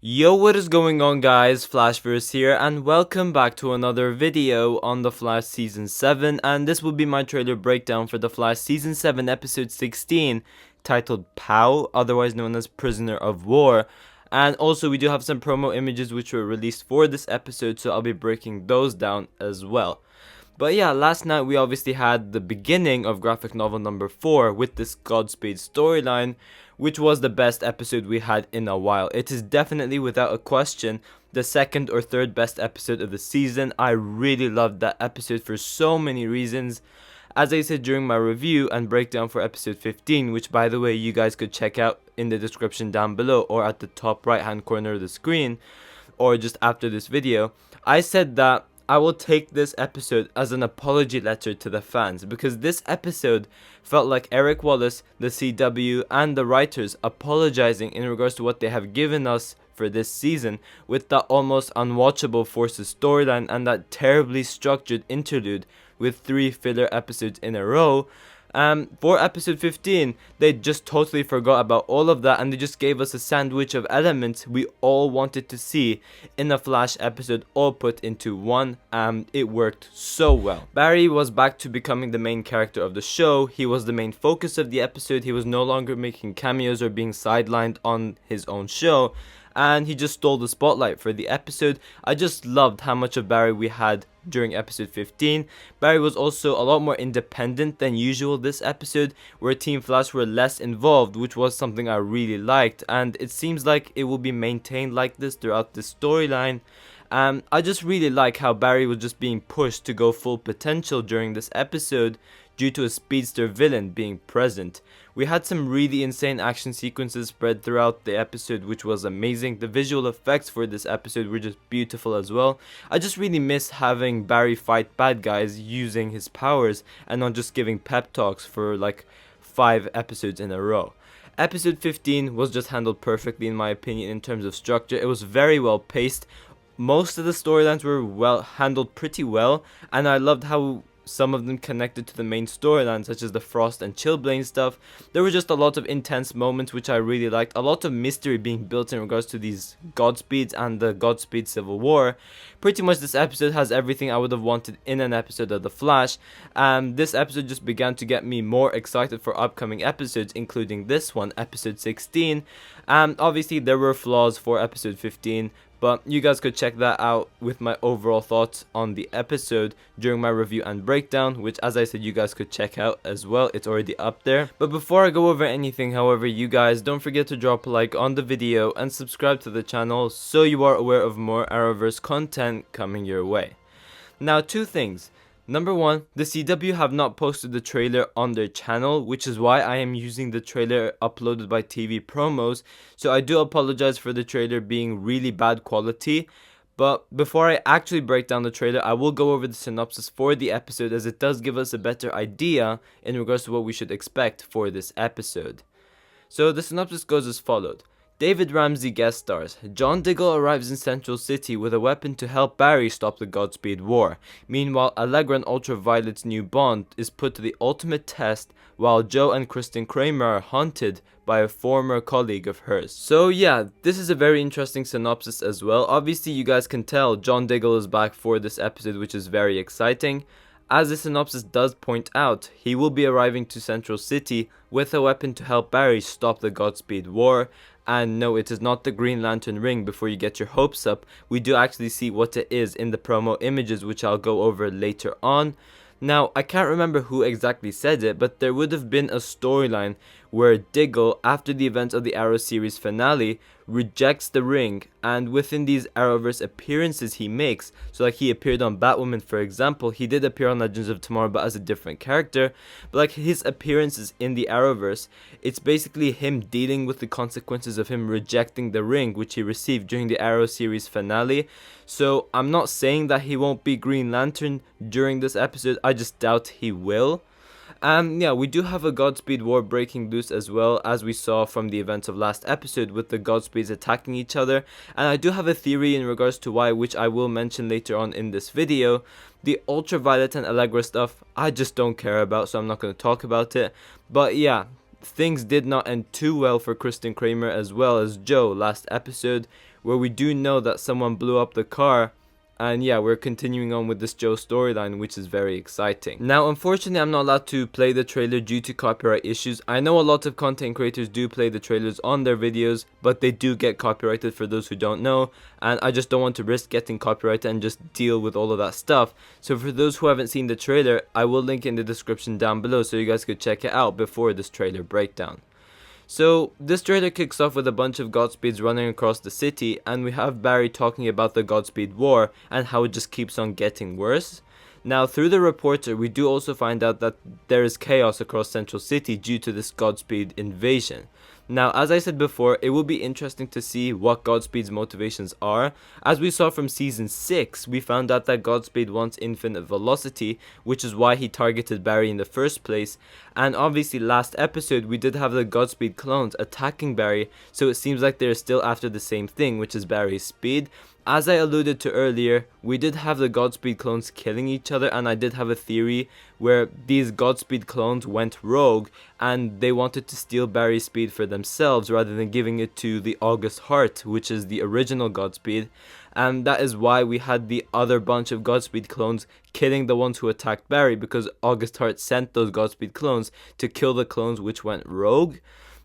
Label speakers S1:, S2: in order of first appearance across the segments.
S1: Yo, what is going on, guys? Flashverse here, and welcome back to another video on The Flash Season 7, and this will be my trailer breakdown for The Flash Season 7 Episode 16, titled POW, otherwise known as Prisoner of War. And also, we do have some promo images which were released for this episode, so I'll be breaking those down as well. But yeah, last night we obviously had the beginning of graphic novel number 4 with this Godspeed storyline, which was the best episode we had in a while. It is definitely, without a question, the second or third best episode of the season. I really loved that episode for so many reasons. As I said during my review and breakdown for episode 15, which by the way you guys could check out in the description down below or at the top right hand corner of the screen, or just after this video, I said that I will take this episode as an apology letter to the fans, because this episode felt like Eric Wallace, the CW, and the writers apologizing in regards to what they have given us for this season, with that almost unwatchable Forces storyline and that terribly structured interlude with 3 filler episodes in a row. For episode 15, they just totally forgot about all of that, and they just gave us a sandwich of elements we all wanted to see in a Flash episode, all put into one, and it worked so well. Barry was back to becoming the main character of the show. He was the main focus of the episode. He was no longer making cameos or being sidelined on his own show, and he just stole the spotlight for the episode. I just loved how much of Barry we had during episode 15. Barry was also a lot more independent than usual this episode, where Team Flash were less involved, which was something I really liked, and it seems like it will be maintained like this throughout the storyline. I just really like how Barry was just being pushed to go full potential during this episode due to a speedster villain being present. We had some really insane action sequences spread throughout the episode, which was amazing. The visual effects for this episode were just beautiful as well. I just really miss having Barry fight bad guys using his powers and not just giving pep talks for like 5 episodes in a row. Episode 15 was just handled perfectly in my opinion in terms of structure. It was very well paced. Most of the storylines were well handled pretty well, and I loved how some of them connected to the main storyline, such as the Frost and Chillblaine stuff. There were just a lot of intense moments which I really liked, a lot of mystery being built in regards to these Godspeeds and the Godspeed Civil War. Pretty much this episode has everything I would have wanted in an episode of The Flash, and this episode just began to get me more excited for upcoming episodes, including this one, episode 16. Obviously there were flaws for episode 15, but you guys could check that out with my overall thoughts on the episode during my review and breakdown, which as I said you guys could check out as well. It's already up there. But before I go over anything, however, you guys don't forget to drop a like on the video and subscribe to the channel so you are aware of more Arrowverse content coming your way. Now, 2 things. Number 1, the CW have not posted the trailer on their channel, which is why I am using the trailer uploaded by TV Promos, so I do apologize for the trailer being really bad quality. But before I actually break down the trailer, I will go over the synopsis for the episode, as it does give us a better idea in regards to what we should expect for this episode. So the synopsis goes as followed. David Ramsey guest stars. John Diggle arrives in Central City with a weapon to help Barry stop the Godspeed War. Meanwhile, Allegra and Ultraviolet's new bond is put to the ultimate test, while Joe and Kristen Kramer are haunted by a former colleague of hers. So yeah, this is a very interesting synopsis as well. Obviously you guys can tell John Diggle is back for this episode, which is very exciting. As the synopsis does point out, he will be arriving to Central City with a weapon to help Barry stop the Godspeed War. And no, it is not the Green Lantern ring. Before you get your hopes up, we do actually see what it is in the promo images, which I'll go over later on. Now, I can't remember who exactly said it, but there would have been a storyline where Diggle, after the events of the Arrow series finale, rejects the ring, and within these Arrowverse appearances he makes, so like he appeared on Batwoman for example, he did appear on Legends of Tomorrow but as a different character, but like his appearances in the Arrowverse, it's basically him dealing with the consequences of him rejecting the ring which he received during the Arrow series finale. So I'm not saying that he won't be Green Lantern during this episode, I just doubt he will. Yeah, we do have a Godspeed war breaking loose as well, as we saw from the events of last episode with the Godspeeds attacking each other. And I do have a theory in regards to why, which I will mention later on in this video. The Ultraviolet and Allegra stuff, I just don't care about, so I'm not going to talk about it. But yeah, things did not end too well for Kristen Kramer as well as Joe last episode, where we do know that someone blew up the car. And yeah, we're continuing on with this Joe storyline, which is very exciting. Now, unfortunately, I'm not allowed to play the trailer due to copyright issues. I know a lot of content creators do play the trailers on their videos, but they do get copyrighted for those who don't know. And I just don't want to risk getting copyrighted and just deal with all of that stuff. So for those who haven't seen the trailer, I will link in the description down below so you guys could check it out before this trailer breakdown. So this trailer kicks off with a bunch of Godspeeds running across the city, and we have Barry talking about the Godspeed War and how it just keeps on getting worse. Now, through the reporter, we do also find out that there is chaos across Central City due to this Godspeed invasion. Now, as I said before, it will be interesting to see what Godspeed's motivations are. As we saw from Season 6, we found out that Godspeed wants infinite velocity, which is why he targeted Barry in the first place. And obviously, last episode, we did have the Godspeed clones attacking Barry, so it seems like they're still after the same thing, which is Barry's speed. As I alluded to earlier, we did have the Godspeed clones killing each other, and I did have a theory where these Godspeed clones went rogue and they wanted to steal Barry's speed for themselves rather than giving it to the August Heart, which is the original Godspeed. And that is why we had the other bunch of Godspeed clones killing the ones who attacked Barry, because August Heart sent those Godspeed clones to kill the clones which went rogue.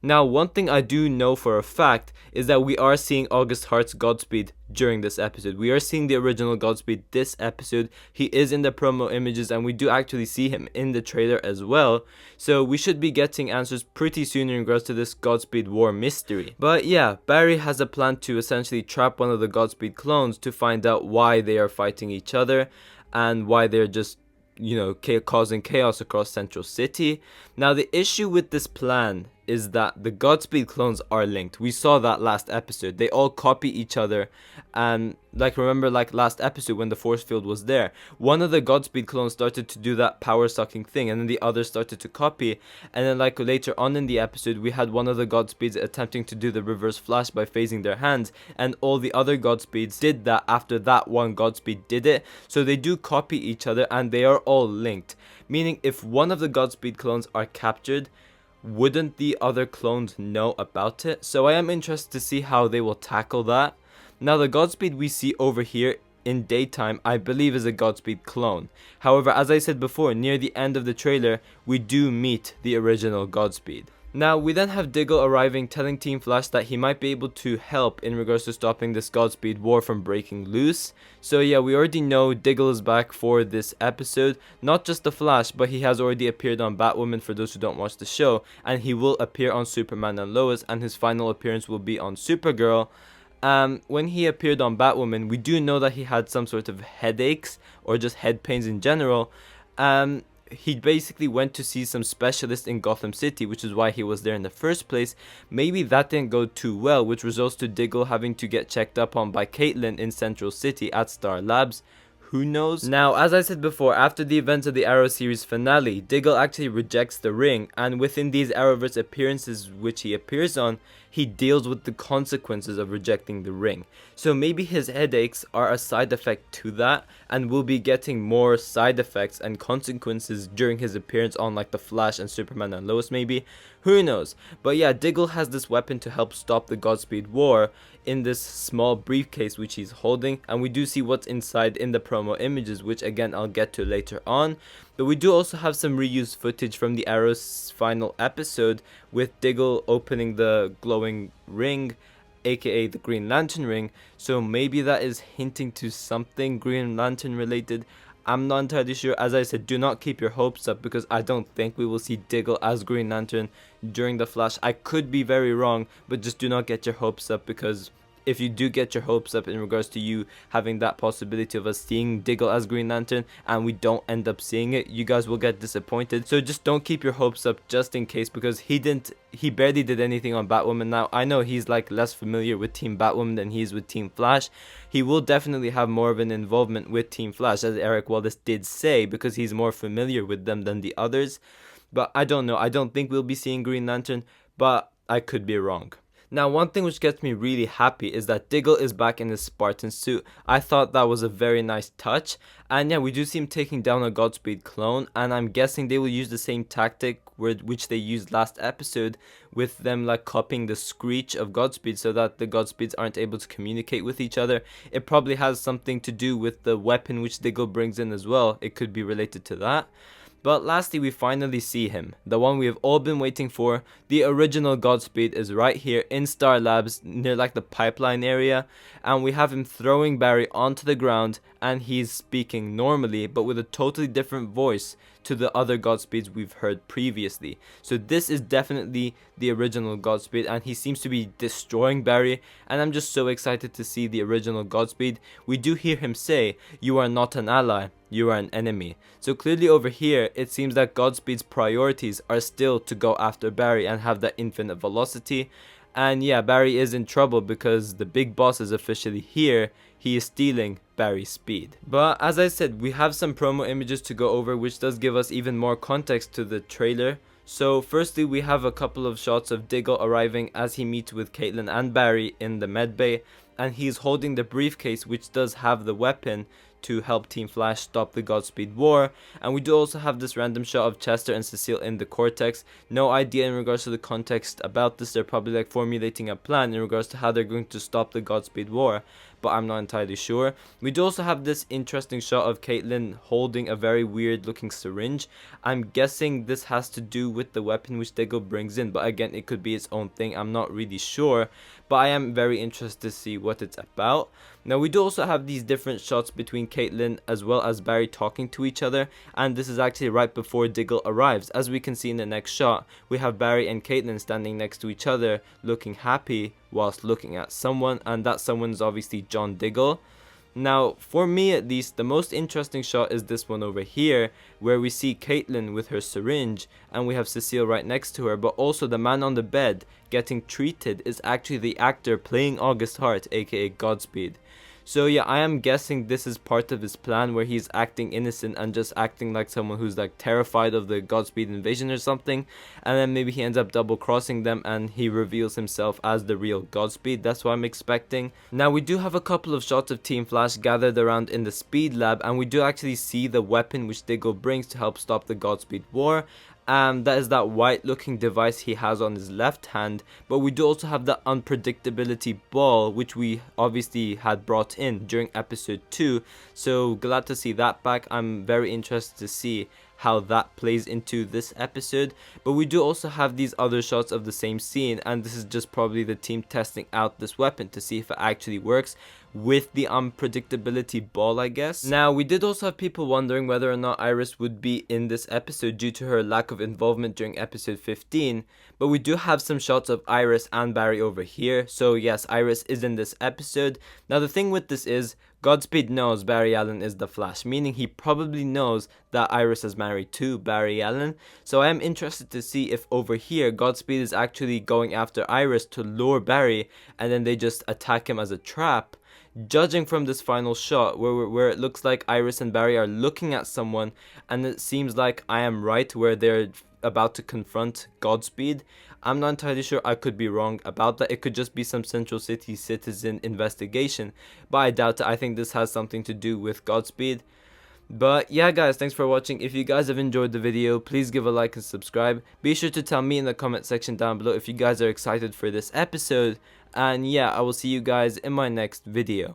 S1: Now, one thing I do know for a fact is that we are seeing August Heart's Godspeed during this episode. We are seeing the original Godspeed this episode. He is in the promo images, and we do actually see him in the trailer as well. So we should be getting answers pretty soon in regards to this Godspeed War mystery. But yeah, Barry has a plan to essentially trap one of the Godspeed clones to find out why they are fighting each other and why they're just, you know, causing chaos across Central City. Now, the issue with this plan is that the Godspeed clones are linked. We saw that last episode. They all copy each other, and remember last episode when the force field was there, one of the Godspeed clones started to do that power sucking thing, and then the others started to copy. And then later on in the episode, we had one of the Godspeeds attempting to do the reverse flash by phasing their hands, and all the other Godspeeds did that after that one Godspeed did it. So they do copy each other, and they are all linked, meaning if one of the Godspeed clones are captured, wouldn't the other clones know about it? So I am interested to see how they will tackle that. Now, the Godspeed we see over here in daytime, I believe, is a Godspeed clone. However, as I said before, near the end of the trailer, we do meet the original Godspeed. Now, we then have Diggle arriving, telling Team Flash that he might be able to help in regards to stopping this Godspeed war from breaking loose. So yeah, we already know Diggle is back for this episode. Not just the Flash, but he has already appeared on Batwoman for those who don't watch the show. And he will appear on Superman and Lois, and his final appearance will be on Supergirl. When he appeared on Batwoman, we do know that he had some sort of headaches or just head pains in general. He basically went to see some specialist in Gotham City, which is why he was there in the first place. Maybe that didn't go too well, which results to Diggle having to get checked up on by Hoechlin in Central City at Star Labs. Who knows? Now, as I said before, after the events of the Arrow series finale, Diggle actually rejects the ring, and within these Arrowverse appearances which he appears on, he deals with the consequences of rejecting the ring. So maybe his headaches are a side effect to that, and we'll be getting more side effects and consequences during his appearance on the Flash and Superman and Lois maybe. Who knows? But yeah, Diggle has this weapon to help stop the Godspeed war in this small briefcase which he's holding, and we do see what's inside in the promo images, which again I'll get to later on. But we do also have some reused footage from the Arrow's final episode with Diggle opening the glowing ring, aka the Green Lantern ring. So maybe that is hinting to something Green Lantern related. I'm not entirely sure. As I said, do not keep your hopes up, because I don't think we will see Diggle as Green Lantern during the Flash. I could be very wrong, but just do not get your hopes up, because if you do get your hopes up in regards to you having that possibility of us seeing Diggle as Green Lantern and we don't end up seeing it, you guys will get disappointed. So just don't keep your hopes up just in case, because he barely did anything on Batwoman. Now, I know he's less familiar with Team Batwoman than he is with Team Flash. He will definitely have more of an involvement with Team Flash, as Eric Wallace did say, because he's more familiar with them than the others. But I don't know. I don't think we'll be seeing Green Lantern, but I could be wrong. Now, one thing which gets me really happy is that Diggle is back in his Spartan suit. I thought that was a very nice touch. And yeah, we do see him taking down a Godspeed clone, and I'm guessing they will use the same tactic which they used last episode, with them like copying the screech of Godspeed so that the Godspeeds aren't able to communicate with each other. It probably has something to do with the weapon which Diggle brings in as well. It could be related to that. But lastly, we finally see him, the one we have all been waiting for. The original Godspeed is right here in Star Labs, near like the pipeline area, and we have him throwing Barry onto the ground, and he's speaking normally, but with a totally different voice to the other Godspeeds we've heard previously. So this is definitely the original Godspeed, and he seems to be destroying Barry, and I'm just so excited to see the original Godspeed. We do hear him say, "You are not an ally, you are an enemy." So clearly over here, it seems that Godspeed's priorities are still to go after Barry and have that infinite velocity. And yeah, Barry is in trouble because the big boss is officially here. He is stealing Barry's speed. But as I said, we have some promo images to go over, which does give us even more context to the trailer. So firstly, we have a couple of shots of Diggle arriving as he meets with Hoechlin and Barry in the medbay, and he's holding the briefcase which does have the weapon to help Team Flash stop the Godspeed war. And we do also have this random shot of Chester and Cecile in the Cortex. No idea in regards to the context about this. They're probably like formulating a plan in regards to how they're going to stop the Godspeed war, but I'm not entirely sure. We do also have this interesting shot of Hoechlin holding a very weird looking syringe. I'm guessing this has to do with the weapon which Diggle brings in, but again, it could be its own thing. I'm not really sure, but I am very interested to see what it's about. Now, we do also have these different shots between Hoechlin as well as Barry talking to each other, and this is actually right before Diggle arrives. As we can see in the next shot, we have Barry and Hoechlin standing next to each other, looking happy whilst looking at someone, and that someone is obviously John Diggle. Now, for me at least, the most interesting shot is this one over here, where we see Hoechlin with her syringe, and we have Cecile right next to her, but also the man on the bed getting treated is actually the actor playing August Hart, aka Godspeed. So yeah, I am guessing this is part of his plan where he's acting innocent and just acting like someone who's like terrified of the Godspeed invasion or something, and then maybe he ends up double crossing them and he reveals himself as the real Godspeed. That's what I'm expecting. Now, we do have a couple of shots of Team Flash gathered around in the Speed Lab, and we do actually see the weapon which Diggle brings to help stop the Godspeed war. That is that white looking device he has on his left hand, but we do also have the unpredictability ball, which we obviously had brought in during episode 2, so glad to see that back. I'm very interested to see how that plays into this episode. But we do also have these other shots of the same scene, and this is just probably the team testing out this weapon to see if it actually works with the unpredictability ball, I guess. Now, we did also have people wondering whether or not Iris would be in this episode due to her lack of involvement during episode 15, but we do have some shots of Iris and Barry over here, so yes, Iris is in this episode. Now, the thing with this is, Godspeed knows Barry Allen is the Flash, meaning he probably knows that Iris is married to Barry Allen. So I am interested to see if over here Godspeed is actually going after Iris to lure Barry, and then they just attack him as a trap. Judging from this final shot where it looks like Iris and Barry are looking at someone, and it seems like I am right where they're about to confront Godspeed. I'm not entirely sure, I could be wrong about that. It could just be some Central City citizen investigation, but I doubt it. I think this has something to do with Godspeed. But yeah guys, thanks for watching. If you guys have enjoyed the video, please give a like and subscribe. Be sure to tell me in the comment section down below if you guys are excited for this episode. And yeah, I will see you guys in my next video.